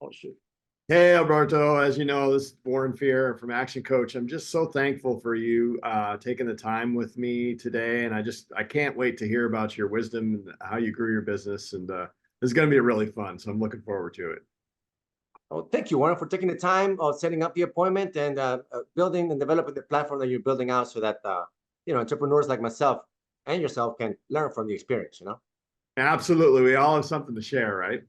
Oh, shoot. Hey, Alberto. As you know, this is Warren Fiihr from Action Coach. I'm just so thankful for you taking the time with me today. And I can't wait to hear about your wisdom and how you grew your business. And this is going to be really fun. So I'm looking forward to it. Oh, thank you, Warren, for taking the time of setting up the appointment and building and developing the platform that you're building out so that, entrepreneurs like myself and yourself can learn from the experience. Absolutely. We all have something to share, right?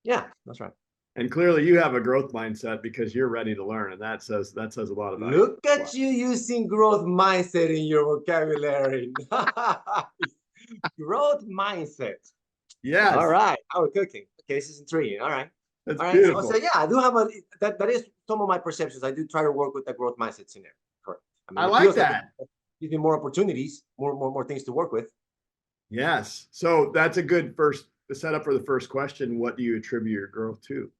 Yeah, that's right. And clearly you have a growth mindset because you're ready to learn. And that says a lot about you. Look at you using growth mindset in your vocabulary. Growth mindset. Yes. All right. How we're cooking. Okay, this is intriguing. All right. That's All right. beautiful. So yeah, I do have that is some of my perceptions. I do try to work with the growth mindset scenario. Correct. I like that. Give me more opportunities, more things to work with. Yes. So that's a good first setup for the first question. What do you attribute your growth to?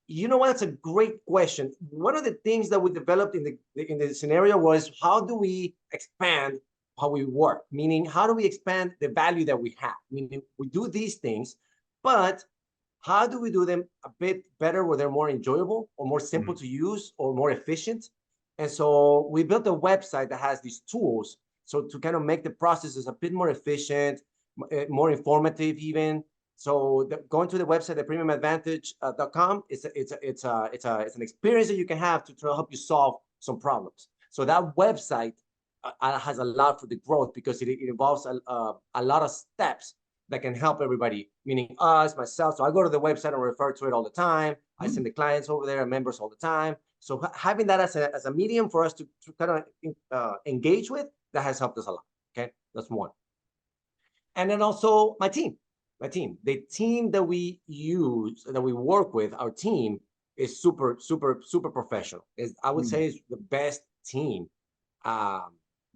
You know what? That's a great question. One of the things that we developed in the scenario was how do we expand how we work? Meaning, how do we expand the value that we have? Meaning, we do these things, but how do we do them a bit better where they're more enjoyable or more simple to use or more efficient? And so we built a website that has these tools. So to kind of make the processes a bit more efficient, more informative even. So going to the website, thepremiumadvantage.com, it's an experience that you can have to help you solve some problems. So that website has a lot for the growth because it involves a lot of steps that can help everybody, meaning us, myself. So I go to the website and refer to it all the time. I send the clients over there and members all the time. So having that as a medium for us to kind of engage with, that has helped us a lot. Okay, that's one. And then also my team, the team that we use, that we work with, our team is super professional. I would say is the best team that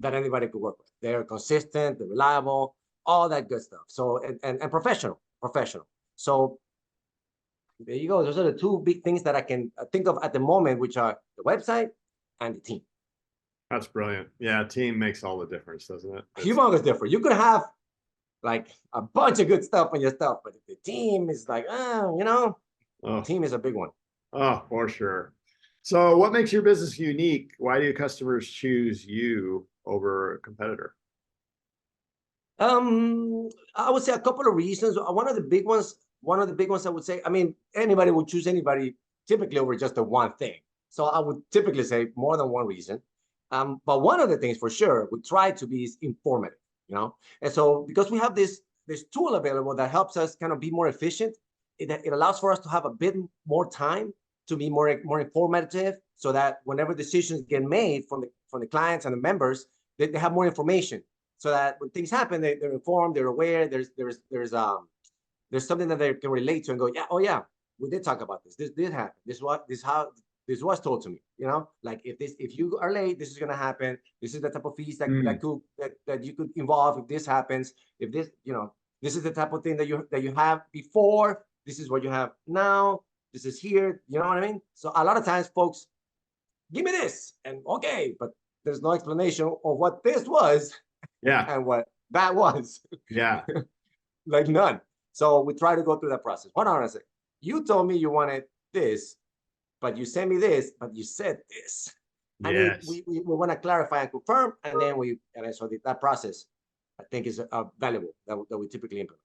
anybody could work with. They're consistent, they're reliable, all that good stuff. So, and professional. So there you go. Those are the two big things that I can think of at the moment, which are the website and the team. That's brilliant. Yeah, team makes all the difference, doesn't it? Humongous difference. You could have like a bunch of good stuff on your stuff, but if the team is like, team is a big one. Oh, for sure. So what makes your business unique? Why do customers choose you over a competitor? I would say a couple of reasons. One of the big ones I would say, I mean, anybody would choose anybody typically over just the one thing. So I would typically say more than one reason. But one of the things for sure we try to be is informative, And so because we have this tool available that helps us kind of be more efficient, it allows for us to have a bit more time to be more informative, so that whenever decisions get made from the clients and the members, they have more information, so that when things happen, they're informed, they're aware. There's something that they can relate to and go, yeah, we did talk about this. This did happen. This was told to me. Like if you are late, this is gonna happen. This is the type of fees that you could involve if this happens. If this, this is the type of thing that you have before. This is what you have now. This is here. You know what I mean? So a lot of times, folks, give me this, and okay, but there's no explanation of what this was, and what that was. Yeah, like none. So we try to go through that process. Hold on a second. You told me you wanted this, but you sent me this, but you said this. Yes. And we want to clarify and confirm, and then so that process, I think, is valuable that we typically implement.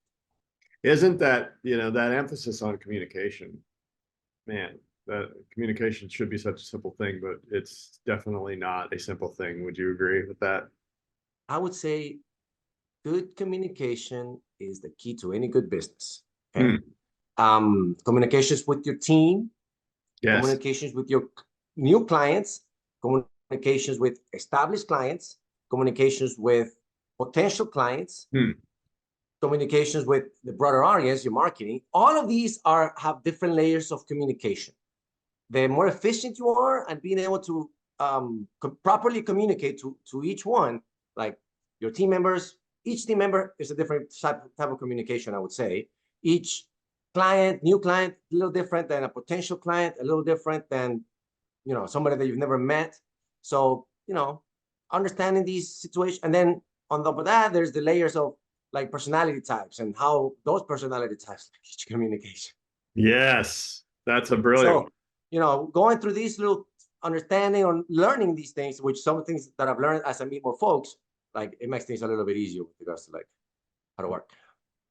Isn't that, that emphasis on communication, man, that communication should be such a simple thing, but it's definitely not a simple thing. Would you agree with that? I would say good communication is the key to any good business. Okay? Communications with your team, communications with your new clients, communications with established clients, communications with potential clients, communications with the broader audience, your marketing. All of these have different layers of communication. The more efficient you are and being able to properly communicate to each one, like your team members, each team member is a different type of communication, I would say. Each client, new client, a little different than a potential client, a little different than, somebody that you've never met. So, understanding these situations. And then on top of that, there's the layers of like personality types and how those personality types teach communication. Yes, that's a brilliant one. So, you know, going through these little understanding or learning these things, which some things that I've learned as I meet more folks, like it makes things a little bit easier with regards to like how to work.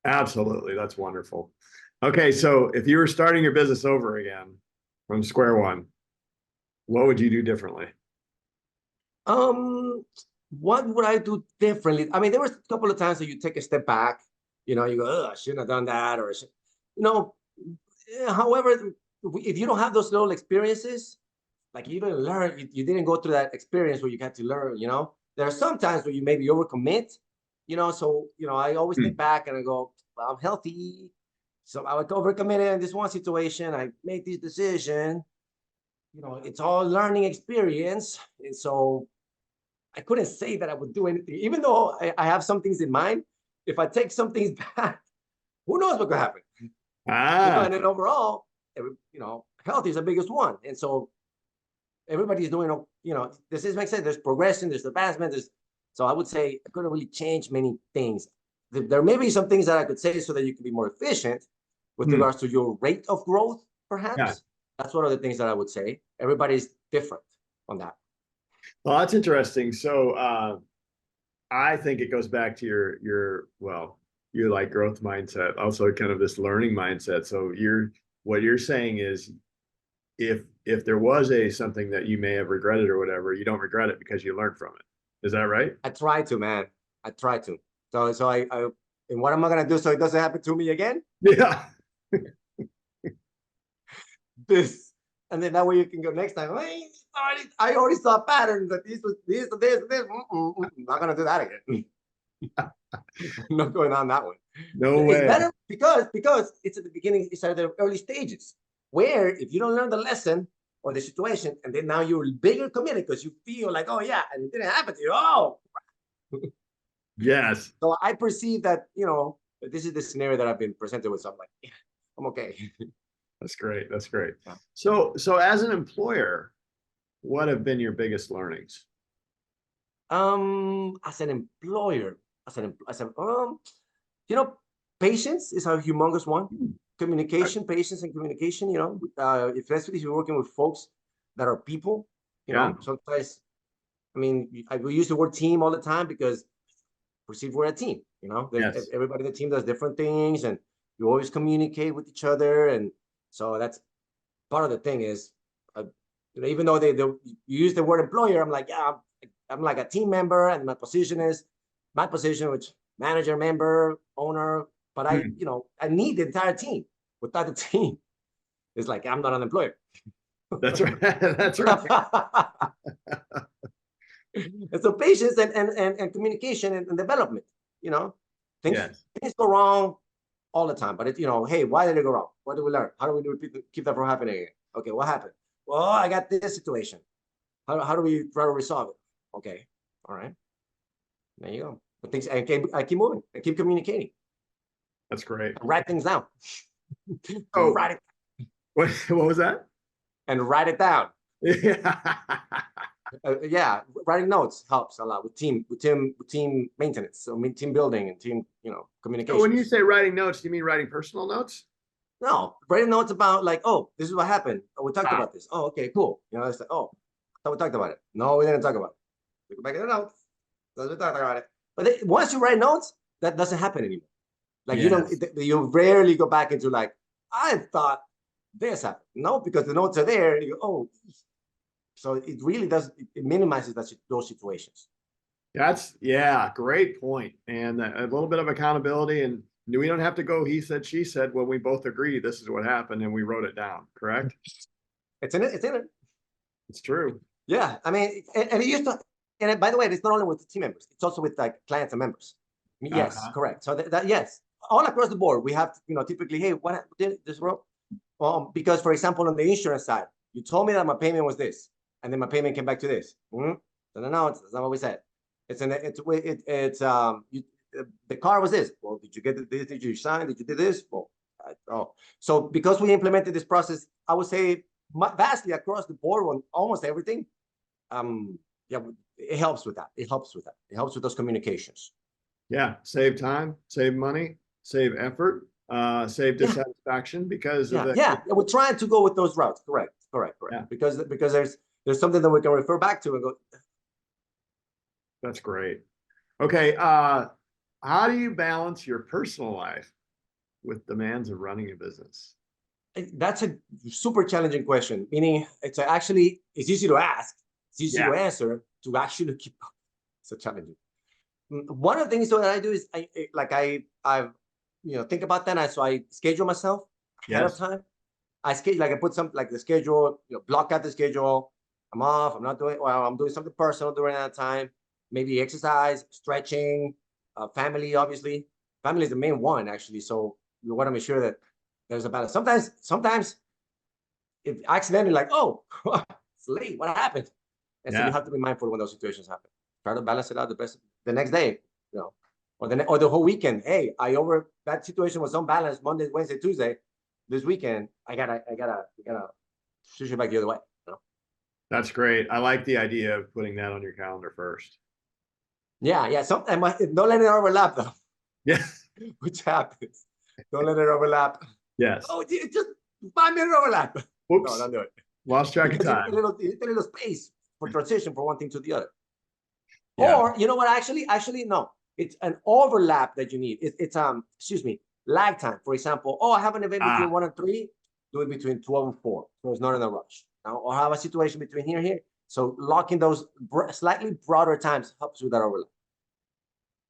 Absolutely. That's wonderful. Okay. So if you were starting your business over again from square one, what would you do differently? Um, what would I do differently? I mean, there was a couple of times that you take a step back, you know, you go, oh, I shouldn't have done that, or, you know, however, if you don't have those little experiences, like you didn't learn, you didn't go through that experience where you had to learn, you know, there are some times where you maybe overcommit, you know, so, you know, I always think back and I go, well, I'm healthy. So I was overcommitted in this one situation. I made this decision, you know, it's all learning experience. And so I couldn't say that I would do anything, even though I have some things in mind. If I take some things back, who knows what could happen? You know, Ah, and then overall, you know, health is the biggest one. And so everybody's doing, you know, this makes sense. There's progression, there's advancement. So I would say I couldn't really change many things. There may be some things that I could say so that you can be more efficient with regards to your rate of growth, yeah. perhaps. That's one of the things that I would say. Everybody's different on that. Well, that's interesting. So I think it goes back to your like growth mindset, also kind of this learning mindset. So what you're saying is if there was something that you may have regretted or whatever, you don't regret it because you learned from it. Is that right? I try to, man. I try to. So I and what am I gonna do so it doesn't happen to me again? Yeah. This, and then that way you can go next time. I already saw patterns that this was this. I'm not gonna do that again. I'm not going on that one. No It's way. better because it's at the beginning, it's at the early stages where if you don't learn the lesson or the situation, and then now you're bigger committed because you feel like, oh yeah, and it didn't happen to you. Oh, Yes. so I perceive that, you know, this is the scenario that I've been presented with. So I'm like, yeah, I'm okay. That's great. That's great. Yeah. So as an employer, what have been your biggest learnings? As an employer, you know, patience is a humongous one. Communication, patience, and communication. You know, especially if you're working with folks that are people. You Yeah. know, sometimes, I mean, we use the word team all the time because perceive we're a team. You know, Yes. everybody in the team does different things, and you always communicate with each other, and so that's part of the thing is, you know, even though they you use the word employer, I'm like, yeah, I'm like a team member, and my position, which manager, member, owner, but I, Hmm. you know, I need the entire team. Without the team, it's like I'm not an employer. That's right. That's right. And so patience and communication and development, you know, Yes. things go wrong all the time, but it's, you know, hey, why did it go wrong? What did we learn? How do we keep that from happening again? Okay, what happened? Well, I got this situation. How do we try to resolve it? Okay, all right, there you go. But things, I keep moving. I keep communicating. That's great. Write things down. Oh, Write it what was that? and write it down. Yeah. Yeah, writing notes helps a lot with team maintenance. So team building and team, you know, So when you communications. say writing notes, do you mean writing personal notes? No, writing notes about like, oh, this is what happened. Oh, we talked Ah, about this. Oh, okay, cool. You know, it's like, oh, I thought we talked about it. No, we didn't talk about it. We go back in the notes. We talked about it. But once you write notes, that doesn't happen anymore. Like you don't, yes. you rarely go back into like, I thought this happened. No, because the notes are there. You go, oh, so it really does. It minimizes those situations. Yeah, great point. And a little bit of accountability, and we don't have to go he said, she said, when we both agree this is what happened and we wrote it down, correct? It's in it. It's in it. It's true. Yeah, I mean, and it used to. And by the way, it's not only with the team members; it's also with like clients and members. Yes, Uh-huh. correct. So that yes, all across the board, we have to, you know, typically, hey, what did this wrong? Because for example, on the insurance side, you told me that my payment was this, and then my payment came back to this. No, it's not what we said. The car was this. Well, did you get this? Did you sign? Did you do this? Well, so because we implemented this process, I would say vastly across the board on almost everything. Yeah, it helps with that. It helps with that. It helps with those communications. Yeah, save time, save money, save effort, save dissatisfaction because of the. Yeah. We're trying to go with those routes. Correct. Yeah. Because there's something that we can refer back to and go. That's great. Okay. How do you balance your personal life with demands of running a business? That's a super challenging question. Meaning, it's easy to ask, it's easy to answer. To actually keep up, it's challenging. One of the things that I do is I think about that, so I schedule myself ahead of time. I schedule, I put some the schedule, block out the schedule. I'm off. I'm not doing well. I'm doing something personal during that time. Maybe exercise, stretching, family. Obviously, family is the main one actually. So we want to make sure that there's a balance. Sometimes, if accidentally it's late. What happened? And so you have to be mindful when those situations happen. Try to balance it out the next day, or the whole weekend. Hey, that situation was unbalanced Monday, Wednesday, Tuesday. This weekend, I gotta switch it back the other way. That's great. I like the idea of putting that on your calendar first. Yeah. Sometimes don't let it overlap though. Yeah. Which happens. Don't let it overlap. Yes. Oh, just 5-minute overlap. Oops. No, don't do it. Lost track of time. You need a little space for transition from one thing to the other. Yeah. Or you know what? Actually, no. It's an overlap that you need. It's lag time. For example, I have an event between 1 and 3. Do it between 12 and 4. So it's not in a rush. Now, or have a situation between here and here. So locking those slightly broader times helps with that overlap.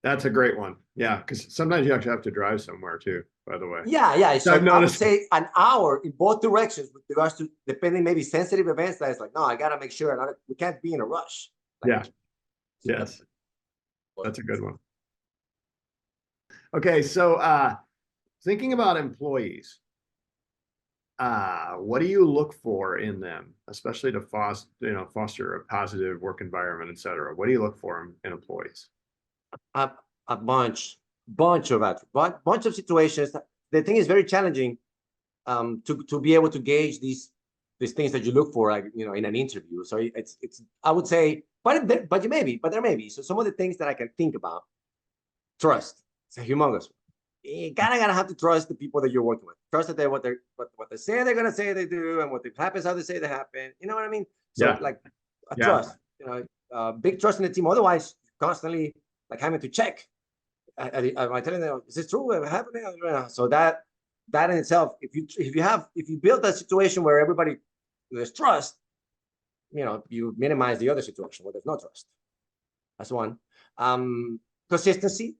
That's a great one. Yeah, because sometimes you actually have to drive somewhere too, by the way. Yeah. So I would say an hour in both directions with regards to, depending, maybe sensitive events that it's no, I got to make sure we can't be in a rush. Yes. That's a good one. Okay, so thinking about employees, what do you look for in them, especially to foster a positive work environment, et cetera? What do you look for in employees? A bunch of situations. The thing is very challenging to be able to gauge these things that you look for, in an interview. So it's I would say, but there may be. So some of the things that I can think about: trust. It's a humongous. You gotta have to trust the people that you're working with. Trust that what they say they're gonna say they do, and what happens how they say they happen. You know what I mean? So trust. Big trust in the team. Otherwise, constantly having to check. Am I telling them, is this true? Am I happening? So that in itself, if you build a situation where everybody there's trust, you minimize the other situation where there's no trust. That's one. Consistency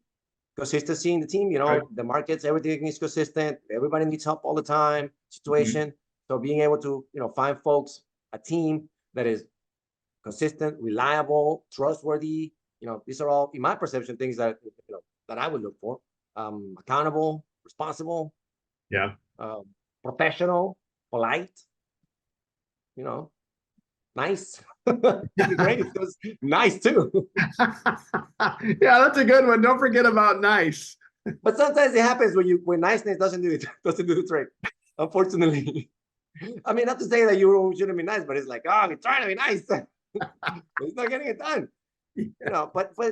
in the team. The markets, everything is consistent. Everybody needs help all the time. Situation. So being able to find folks, a team that is consistent, reliable, trustworthy. These are all, in my perception, things that that I would look for. Accountable, responsible, professional, polite, nice. Great. It was nice too. Yeah, that's a good one. Don't forget about nice. But sometimes it happens when niceness doesn't do the trick, unfortunately. I mean, not to say that you shouldn't be nice, but it's we're trying to be nice. It's not getting it done. But so,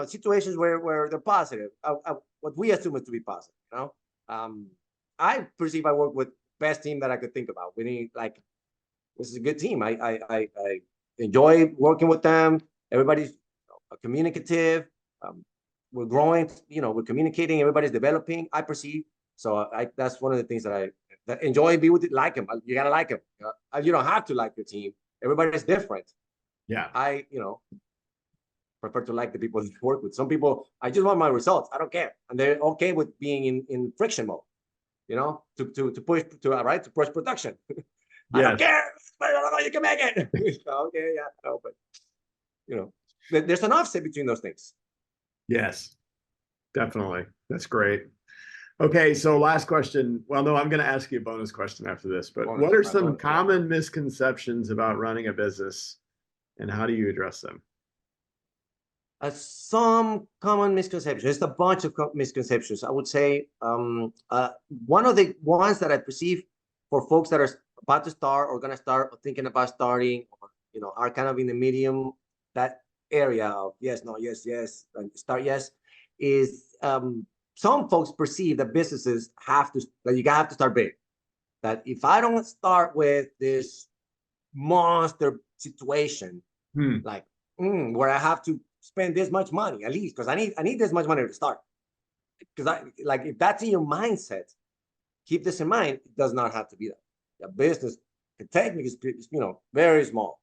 situations where they're positive, what we assume is to be positive. I perceive I work with best team that I could think about. We need this is a good team. I enjoy working with them. Everybody's communicative. We're growing. We're communicating. Everybody's developing. I perceive. So that's one of the things that I enjoy. Be with it. Like them. You gotta like them. You don't have to like your team. Everybody's different. Yeah. I prefer to like the people that work with. Some people, I just want my results. I don't care, and they're okay with being in friction mode. To push production. I don't care, but I don't know you can make it. Okay, yeah, no, but there's an offset between those things. Yes, definitely. That's great. Okay, so last question. Well, no, I'm going to ask you a bonus question after this, but what are some common misconceptions about running a business, and how do you address them? Some common misconceptions. There's a bunch of misconceptions. I would say one of the ones that I perceive for folks that are about to start or going to start or thinking about starting, or are kind of in the medium, that area of yes, no, yes, and start yes, is some folks perceive that businesses that you have to start big. That if I don't start with this monster situation, like where I have to spend this much money at least, because I need this much money to start. Because if that's in your mindset, keep this in mind. It does not have to be that. The business, the technique is, very small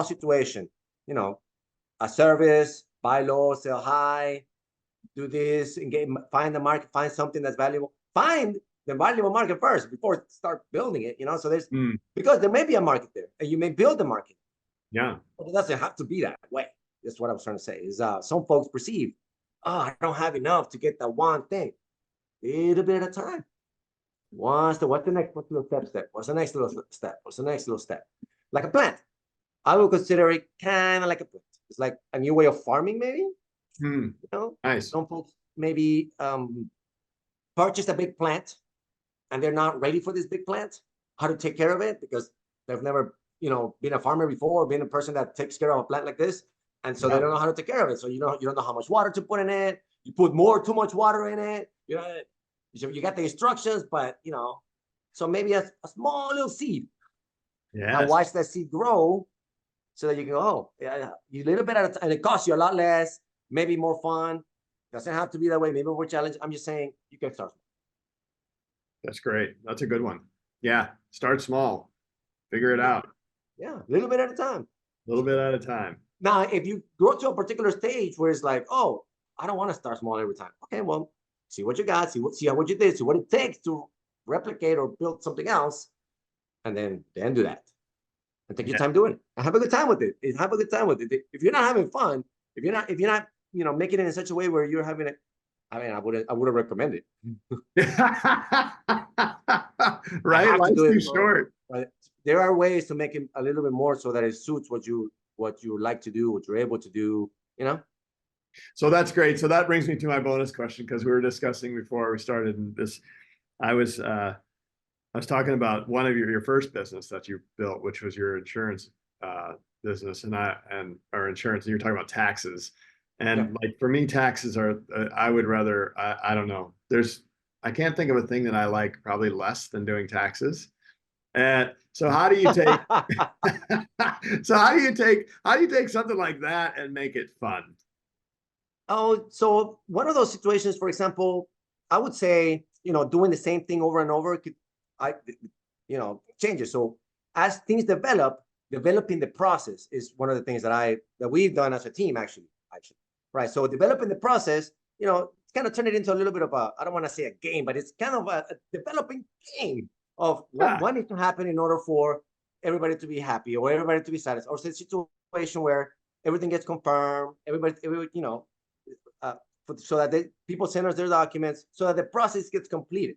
situation. A service, buy low, sell high, do this, find the market, find something that's valuable. Find the valuable market first before start building it. So there's because there may be a market there, and you may build the market. Yeah, but it doesn't have to be that way. That's what I was trying to say. Is some folks perceive, I don't have enough to get that one thing. Little bit at a time. What's the next little step? What's the next little step? What's the next little step? Like a plant. I would consider it kind of like a plant. It's like a new way of farming, maybe. Nice. Some folks maybe purchase a big plant, and they're not ready for this big plant. How to take care of it because they've never, been a farmer before, been a person that takes care of a plant like this, and so they don't know how to take care of it. So you don't know how much water to put in it. You put too much water in it. You got the instructions, but so maybe a small little seed. Yeah. And watch that seed grow, so that you can go, you little bit at a time, and it costs you a lot less, maybe more fun. Doesn't have to be that way. Maybe more challenge. I'm just saying you can start. That's great. That's a good one. Yeah, start small, figure it out. Yeah, a little bit at a time. A little bit at a time. Now, if you grow to a particular stage where it's like, oh, I don't want to start small every time. Okay, well, see what you got, see what you did, see what it takes to replicate or build something else, and then do that. And take your time doing it. And have a good time with it. Have a good time with it. If you're not having fun, if you're not, making it in such a way where you're having it, I wouldn't recommend it. Right? Life's too short. But there are ways to make it a little bit more so that it suits what you like to do, what you're able to do, So that's great. So that brings me to my bonus question, because we were discussing before we started this. I was talking about one of your first business that you built, which was your insurance business, and our insurance, and you're talking about taxes. And like for me, taxes are, I would rather, I don't know. I can't think of a thing that I like probably less than doing taxes. And so how do you take, how do you take something like that and make it fun? Oh, so one of those situations, for example, I would say, doing the same thing over and over changes. So as things developing the process is one of the things that we've done as a team, actually. Right. So developing the process, kind of turn it into a little bit of I don't want to say a game, but it's kind of a developing game of what needs to happen in order for everybody to be happy or everybody to be satisfied, or it's a situation where everything gets confirmed, everybody so that people send us their documents, so that the process gets completed.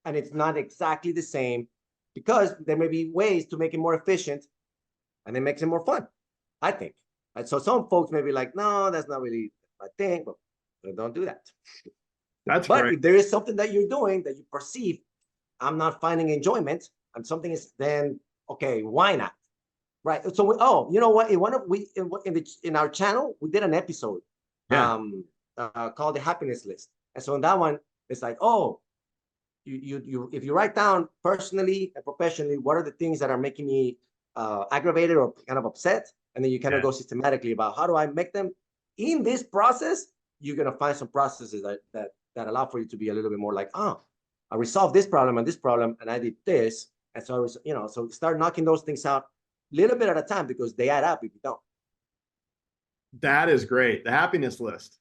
And it's not exactly the same, because there may be ways to make it more efficient, and it makes it more fun, I think. And so some folks may be like, no, that's not really my thing, but don't do that. But if there is something that you're doing that you perceive, I'm not finding enjoyment, and something is, then okay, why not? Right. So you know what? In our channel, we did an episode called the happiness list. And so in that one, it's like, you if you write down personally and professionally, what are the things that are making me aggravated or kind of upset, and then you kind of go systematically about how do I make them. In this process, you're gonna find some processes that allow for you to be a little bit more like, I resolved this problem and I did this, and so so start knocking those things out a little bit at a time, because they add up if you don't. That is great. The happiness list.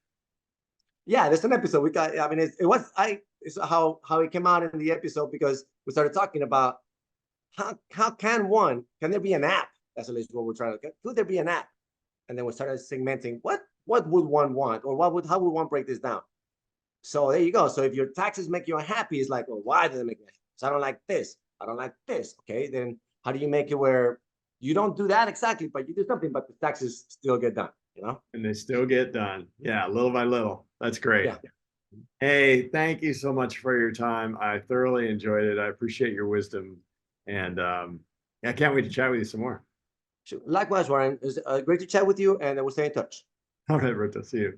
Yeah, there's an episode we got. I mean, it's how it came out in the episode, because we started talking about how can there be an app? That's at least what we're trying to get. Could there be an app? And then we started segmenting what would one want, or how would one break this down? So there you go. So if your taxes make you unhappy, it's like, well, why does it make me unhappy? So I don't like this. I don't like this. Okay, then how do you make it where you don't do that exactly, but you do something, but the taxes still get done, And they still get done. Yeah, little by little. That's great. Yeah. Hey, thank you so much for your time. I thoroughly enjoyed it. I appreciate your wisdom. And I can't wait to chat with you some more. Likewise, Warren. It was great to chat with you, and we'll stay in touch. All right, Roberto. See you.